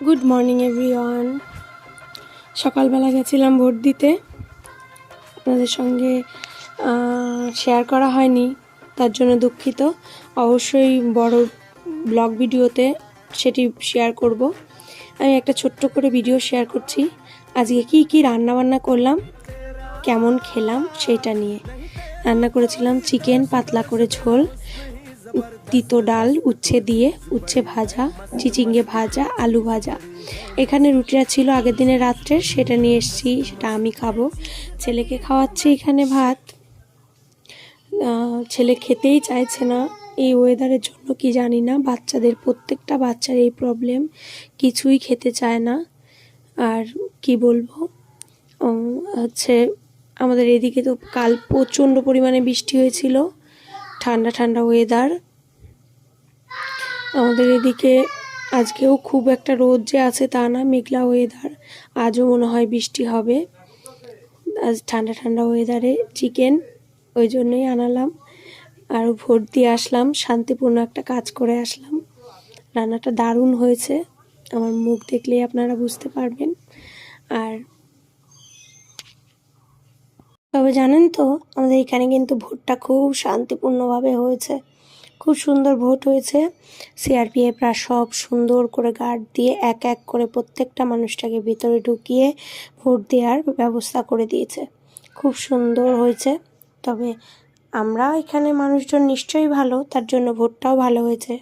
Good morning everyone. সকালবেলা গেছিলাম vote দিতে, আপনাদের সঙ্গে শেয়ার করা হয়নি, তার জন্য দুঃখিত। অবশ্যই বড় ব্লগ ভিডিওতে সেটি শেয়ার করব। আমি একটা ছোট্ট করে ভিডিও শেয়ার করছি আজকে কি কি রান্নাবান্না করলাম, কেমন খেলাম সেটা নিয়ে। রান্না করেছিলাম চিকেন, পাতলা করে ঝোল, তিতো ডাল, উচ্ছে দিয়ে, উচ্ছে ভাজা, চিচিঙ্গে ভাজা, আলু ভাজা। এখানে রুটিটা ছিল আগের দিনে রাত্রে, সেটা নিয়ে এসেছি, সেটা আমি খাবো। ছেলেকে খাওয়াচ্ছি এখানে ভাত। ছেলে খেতেই চাইছে না, এই ওয়েদারের জন্য কি জানি না, বাচ্চাদের প্রত্যেকটা বাচ্চার এই প্রবলেম, কিছুই খেতে চায় না। আর কি বলবো, হচ্ছে আমাদের এদিকে তো কাল প্রচণ্ড পরিমাণে বৃষ্টি হয়েছিল, ঠান্ডা ঠান্ডা ওয়েদার। আমাদের এদিকে আজকেও খুব একটা রোদ যে আছে তা না, মেঘলা ওয়েদার। আজও মনে হয় বৃষ্টি হবে। আজ ঠান্ডা ঠান্ডা ওয়েদারে চিকেন, ওই জন্যই আনালাম। আর ভোট দিয়ে আসলাম, শান্তিপূর্ণ একটা কাজ করে আসলাম। রান্নাটা দারুণ হয়েছে, আমার মুখ দেখলেই আপনারা বুঝতে পারবেন। আর তবে জানেন তো, আমাদের এখানে কিন্তু ভোটটা খুব শান্তিপূর্ণভাবে হয়েছে, খুব সুন্দর ভোট হয়েছে। সিআরপিএফরা সব সুন্দর করে গার্ড দিয়ে এক এক করে প্রত্যেকটা মানুষটাকে ভিতরে ঢুকিয়ে ভোট দেওয়ার ব্যবস্থা করে দিয়েছে, খুব সুন্দর হয়েছে। তবে আমরা এখানে মানুষজন নিশ্চয়ই ভালো, তার জন্য ভোটটাও ভালো হয়েছে।